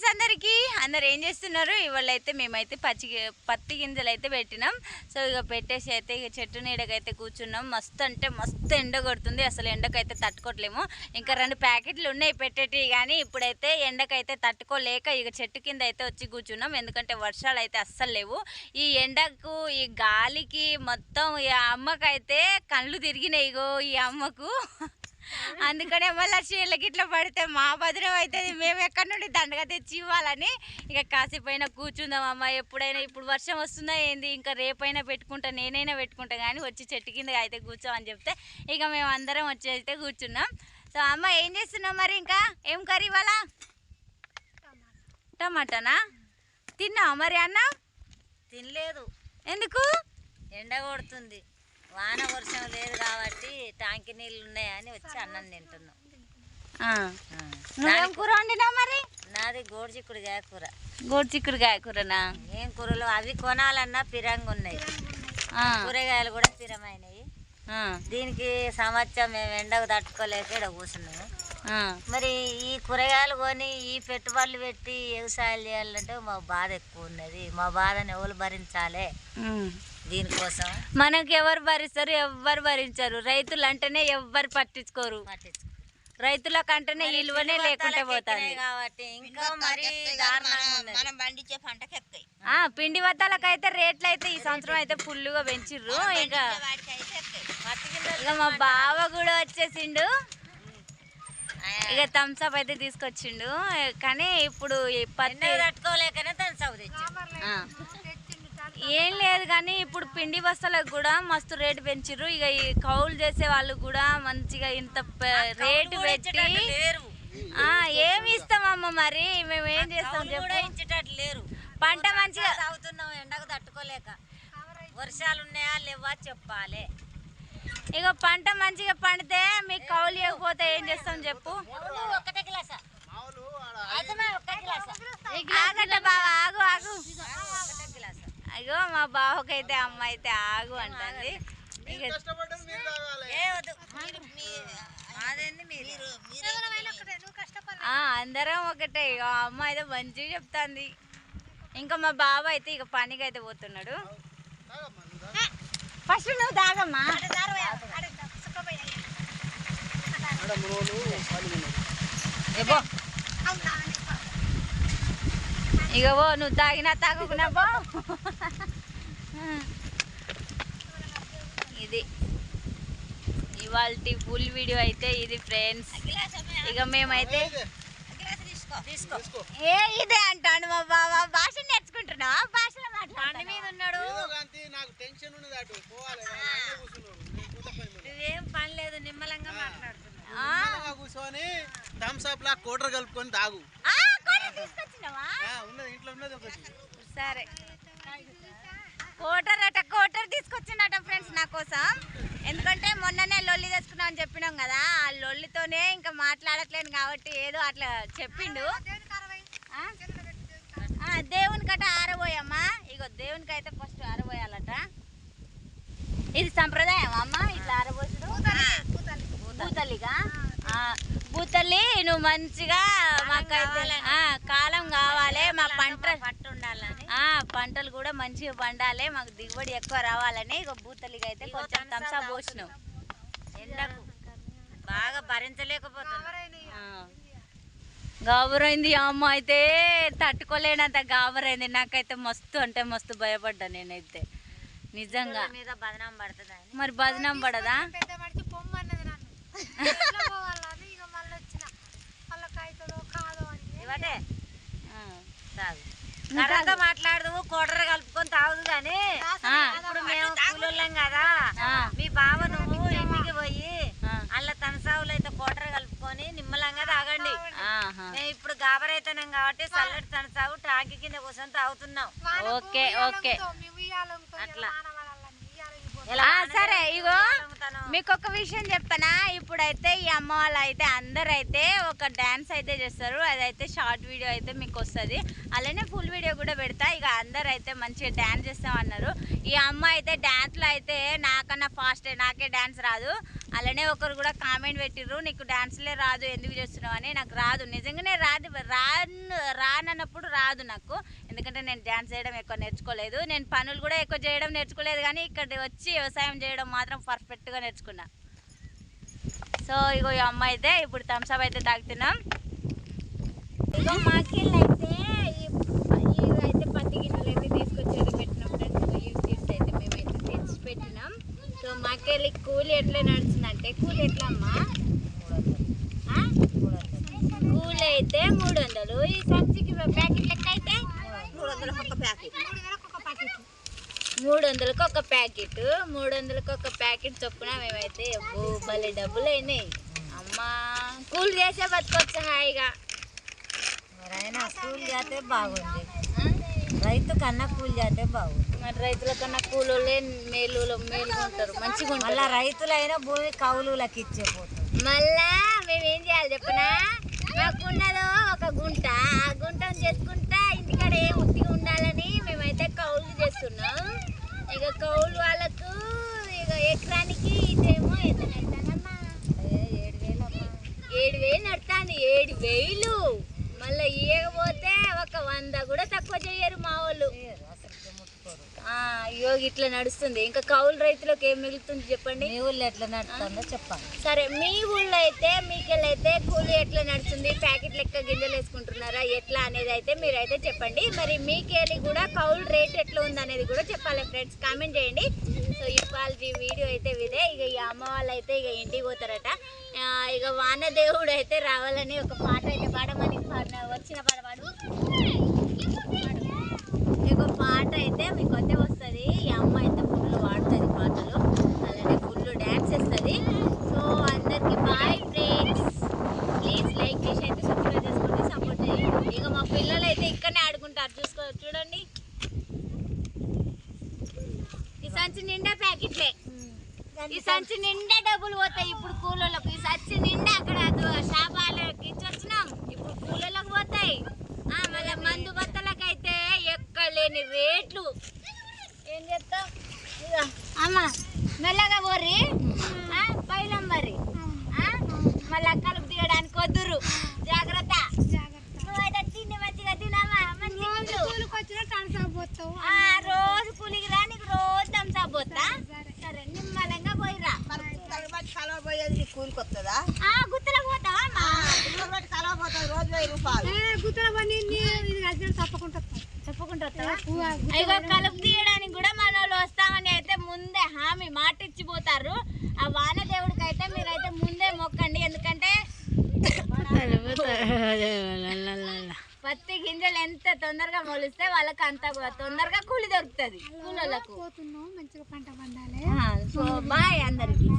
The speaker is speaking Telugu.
అందరికీ అందరు ఏం చేస్తున్నారు? ఇవాళ అయితే మేమైతే పత్తి గింజలు అయితే పెట్టినాం. సో ఇక పెట్టేసి అయితే ఇక చెట్టు నీడకైతే కూర్చున్నాం. మస్తు అంటే మస్తు ఎండ కొడుతుంది, అసలు ఎండకైతే తట్టుకోవట్లేము. ఇంకా 2 ప్యాకెట్లు ఉన్నాయి పెట్టేటి, కానీ ఇప్పుడైతే ఎండకైతే తట్టుకోలేక ఇక చెట్టు కింద అయితే వచ్చి కూర్చున్నాం. ఎందుకంటే వర్షాలు అయితే అస్సలు లేవు. ఈ ఎండకు ఈ గాలికి మొత్తం ఈ అమ్మకైతే కళ్ళు తిరిగినాయి. ఇగో ఈ అమ్మకు అందుకనే మళ్ళీ చీళ్ళకి ఇట్లా పడితే మా భద్రం అవుతుంది, మేము ఎక్కడి నుండి దండగా తెచ్చి ఇవ్వాలని ఇక కాసేపైనా కూర్చుందాం అమ్మ. ఎప్పుడైనా ఇప్పుడు వర్షం వస్తుందా ఏంది, ఇంకా రేపైనా పెట్టుకుంటా, నేనైనా పెట్టుకుంటా, కానీ వచ్చి చెట్టు కింద అయితే కూర్చోమని చెప్తే ఇక మేము అందరం వచ్చి అయితే కూర్చున్నాం. సో అమ్మ ఏం చేస్తున్నాం మరి? ఇంకా ఏం కర్రీ ఇవాళ? టమాటానా? తిన్నావా మరి? అన్న తినలేదు. ఎందుకు? ఎండ కొడుతుంది, వాన వర్షం లేదు కాబట్టి టాంకి నీళ్ళు ఉన్నాయని వచ్చి అన్నం తింటున్నాం. నువ్వేం కూర వండినావు మరి? నాది గోడుచిక్కుడుకాయ కూర. గోడుచిక్కుడుకాయ కూరనా? ఏం కూరలు అవి కొనాలన్నా పిరంగా ఉన్నాయి, కూరగాయలు కూడా పిరమైనవి. దీనికి సంవత్సరం మేము ఎండకు తట్టుకోలేక ఇక్కడ కూర్చున్నాము. మరి ఈ కూరగాయలు కొని ఈ పెట్టుబడులు పెట్టి వ్యవసాయాలు చేయాలంటే మా బాధ ఎక్కువ ఉన్నది. మా బాధను ఎవరు భరించాలి? దీనికోసం మనకు ఎవరు భరిస్తారు? ఎవ్వరు భరించరు. రైతులు అంటేనే ఎవ్వరు పట్టించుకోరు. రైతుల కంటేనే విలువనే లేకుండా పోతుంది కాబట్టి ఇంకా మరి మనం పండించే పంటకి ఎక్కుతాయి. పిండి వత్తాలకైతే రేట్లు అయితే ఈ సంవత్సరం అయితే ఫుల్గా పెంచిర్రు. ఇక మా బావ కూడా వచ్చేసిండు, ఇక థమ్స్అప్ అయితే తీసుకొచ్చిండు. కానీ ఇప్పుడు పత్తి తట్టుకోలేకనే థమ్స్అప్ తెచ్చిండు. ఏం లేదు, కానీ ఇప్పుడు పిండి బస్తాలకు కూడా మస్తు రేటు పెంచిర్రు. ఇక ఈ కౌలు చేసే వాళ్ళు కూడా మంచిగా ఇంత రేటు పెట్టి ఏమి ఇస్తామమ్మ? మరి మేము ఏం చేస్తాం చెప్పు? ఇచ్చేటట్టు లేరు. పంట మంచిగా అవుతున్నాం ఎండకు తట్టుకోలేక. వర్షాలు ఉన్నాయా లేవా చెప్పాలి. ఇక పంట మంచిగా పండితే మీకు కౌలు ఇవ్వకపోతే ఏం చేస్తాం చెప్పు? ఒకటే గ్లాసా? ఆగట బాగా, ఆగు ఆగు. అయ్యో మా బావకైతే అమ్మ అయితే ఆగు అంటుంది. అందరం ఒకటే. ఇక అమ్మ అయితే మంచిగా చెప్తుంది. ఇంకా మా బావ అయితే ఇక పనికి అయితే పోతున్నాడు. ఫస్ట్ నువ్వు తాగమ్మా. ఇక ఓ నువ్వు తాగినా తాగకున్నా బో. ఇది ఇవాళ ఫుల్ వీడియో అయితే ఇది ఫ్రెండ్స్. ఇక మేమైతే ఏ ఇదే అంటాను మా బావ. భాష నేర్చుకుంటున్నా, భాషలో మాట్లాడి మీద ఉన్నాడు. నువ్వేం పని లేదు, నిమ్మలంగా మాట్లాడుతున్నా. కూర్చొని థమ్స్అప్ లా కోటర్ కలుపుకొని తాగు. సరే కోటర్ తీసుకొచ్చిందట ఫ్రెండ్స్ నా కోసం. ఎందుకంటే మొన్ననే లొల్లి తెచ్చుకున్నాం అని చెప్పినాం కదా, ఆ లొల్లితోనే ఇంకా మాట్లాడట్లేను కాబట్టి ఏదో అట్లా చెప్పిండు. దేవునికట ఆరబోయమ్మా. ఇగో దేవునికి అయితే ఫస్ట్ ఆరబోయాలట. ఇది సంప్రదాయం అమ్మ, ఇట్లా ఆరబోసుడు. భూతల్లిగా భూతల్లి నువ్వు మంచిగా మాకైతే కాలం కావాలి, మా పంటలు కూడా మంచిగా పండాలి, మాకు దిగుబడి ఎక్కువ రావాలని ఇక భూతల్లిగా అయితే కొంచెం థమ్స్అప్ పోసినావు. ఎండకు బాగా భరించలేకపోతున్నా. గాబరైంది అమ్మ అయితే, తట్టుకోలేనంత గాబరైంది. నాకైతే మస్తు అంటే మస్తు భయపడ్డా నేనైతే నిజంగా. మీద బదనాం పడుతుంది. మరి బదనాం పడదా? మాట్లాడదు, కోటర కలుపుకొని తాగుదు. కానీ ఇప్పుడు మేము కూలోళ్ళం కదా, మీ బావ నువ్వు ఇంటికి పోయి అల్ల తనసావులు అయితే కోటర కలుపుకొని నిమ్మలంగా తాగండి. మేము ఇప్పుడు గాబరైతున్నాం కాబట్టి చల్లటి తనసాగు టాంకి కింద కూర్చొని తాగుతున్నాం. ఓకే ఓకే అట్లా. సరే ఇగో మీకు ఒక విషయం చెప్పనా. ఇప్పుడైతే ఈ అమ్మ వాళ్ళు అయితే అందరు అయితే ఒక డ్యాన్స్ అయితే చేస్తారు. అదైతే షార్ట్ వీడియో అయితే మీకు వస్తుంది, అలానే ఫుల్ వీడియో కూడా పెడతా. ఇక అందరు అయితే మంచిగా డ్యాన్స్ చేస్తామన్నారు. ఈ అమ్మ అయితే డ్యాన్స్లో అయితే నాకన్నా ఫాస్ట్, నాకే డ్యాన్స్ రాదు. అలానే ఒకరు కూడా కామెంట్ పెట్టిర్రు, నీకు డ్యాన్స్లే రాదు ఎందుకు చేస్తున్నావు అని. నాకు రాదు, నిజంగానే రాదు. రానన్న రాదు నాకు, ఎందుకంటే నేను డ్యాన్స్ చేయడం ఎక్కువ నేర్చుకోలేదు, నేను పనులు కూడా ఎక్కువ చేయడం నేర్చుకోలేదు, కానీ ఇక్కడ వచ్చి వ్యవసాయం చేయడం మాత్రం పర్ఫెక్ట్గా నేర్చుకున్నా. సో ఇగో ఈ అమ్మ అయితే ఇప్పుడు థమ్స్అప్ అయితే తాగుతున్నాం. ఇగో మాకెళ్ళి అయితే ఇవైతే పత్తి గిన్నెలు అయితే తీసుకొచ్చేది పెట్టినాం ఫ్రెండ్స్. యూజ్ చేసి అయితే మేమైతే తెచ్చి పెట్టినాం. సో మాకెళ్ళి కూలి ఎట్లా నడుస్తుందంటే, కూలి ఎట్లా అమ్మా? కూలి అయితే 300. ఈ సంచికి ప్యాకెట్ లెక్క అయితే 300కి ఒక ప్యాకెట్. 300కి ఒక ప్యాకెట్ చొప్పున మేమైతే భలే డబ్బులు అయినాయి అమ్మా. కూలి చేసే బతుకొచ్చు హాయిగా. ఎవరైనా కూలి చేస్తే బాగుంది, రైతు కన్నా కూలి చేస్తే బాగుంది. మరి రైతుల కన్నా కూలోళ్ళే మేలుగా ఉంటారు, మంచిగా ఉంటారు. మళ్ళీ రైతులైనా భూమి కౌలులకి ఇచ్చేపోతుంది. మళ్ళా మేమేం చేయాలి చెప్పనా, మాకున్నదో ఒక గుంట, ఆ గుంటను చేసుకుంటా ఇంటికాడ ఏం ఉత్తిగా ఉండాలని మేమైతే కౌలు చేస్తున్నాం. ఇక కౌలు వాళ్ళకు ఇక ఎకరానికి ఇదేమో ఎంత నడతానమ్మా? 7,000 నడుతుంది. 7,000 మళ్ళీ ఇవ్వకపోతే ఒక 100 కూడా తక్కువ చేయరు మా వాళ్ళు. అయ్యో ఇట్లా నడుస్తుంది. ఇంకా కౌలు రైతులకు ఏం మిగులుతుంది చెప్పండి? మీ ఊళ్ళో ఎట్లా నడుస్తుందో చెప్పండి. సరే, మీ ఊళ్ళో అయితే మీకెళ్ళైతే కూలి ఎట్లా నడుస్తుంది, ప్యాకెట్ లెక్క గింజలు వేసుకుంటున్నారా ఎట్లా అనేది అయితే మీరైతే చెప్పండి. మరి మీకెళ్ళి కూడా కౌలు రేట్ ఎట్లా ఉంది అనేది కూడా చెప్పాలి ఫ్రెండ్స్, కామెంట్ చేయండి. సో ఇవాళ వీడియో అయితే ఇదే. ఇక ఈ అమ్మ వాళ్ళు అయితే ఇక ఇంటికి పోతారట. ఇక వానదేవుడు అయితే రావాలని ఒక పాట అయితే పాడమని వచ్చిన పాట పాడు. ఇక పాట అయితే మీకు అయితే వస్తుంది. ఈ అమ్మ అయితే ఫుల్ పాడుతుంది పాటలు, అలానే ఫుల్ డ్యాన్స్ వేస్తుంది. సో అందరికి బాయ్ ఫ్రెండ్స్, ప్లీజ్ లైక్ చేసి అయితే సబ్స్క్రైబ్ చేసుకొని సపోర్ట్ చేయండి. ఇక మా పిల్లలు అయితే ఇక్కడనే ఆడుకుంటారు, చూడండి. ఈ సంచి నిండా ప్యాకెట్లే, ఈ సంచి నిండా డబ్బులు పోతాయి ఇప్పుడు కూలోళ్ళకు. ఈ సంచి నిండా అక్కడ షాపాలకి ఇచ్చి వచ్చినాం, ఇప్పుడు కూలోళ్ళకు పోతాయి. మళ్ళీ మందు బత్తలకు అయితే ఎక్కడ లేని రేట్లు. ఏం చేస్తాం ఇక అమ్మ, మెల్లగా పోర్రి పైలం మరి, మళ్ళీ కలుపు తీయడానికి వద్దురు, జాగ్రత్త. నువ్వైతే తిండి మంచిగా తినామా, రోజు కూలికి రా, నీకు రోజు థమ్స్అప్ పోతా. సరే నిమ్మలంగా పోయిరా. కూలికి వస్తుందా? గుత్తలకు పోతావా? తప్పకుండా ఇగో కలుపు తీయడానికి కూడా మన వాళ్ళు వస్తామని అయితే ముందే హామీ మాట ఇచ్చిపోతారు. ఆ వానదేవుడికి అయితే మీరైతే ముందే మొక్కండి, ఎందుకంటే పత్తి గింజలు ఎంత తొందరగా మొలిస్తే వాళ్ళకి అంత తొందరగా కూలి దొరుకుతుంది కూలోళ్ళకు. సో బాయ్ అందరికి.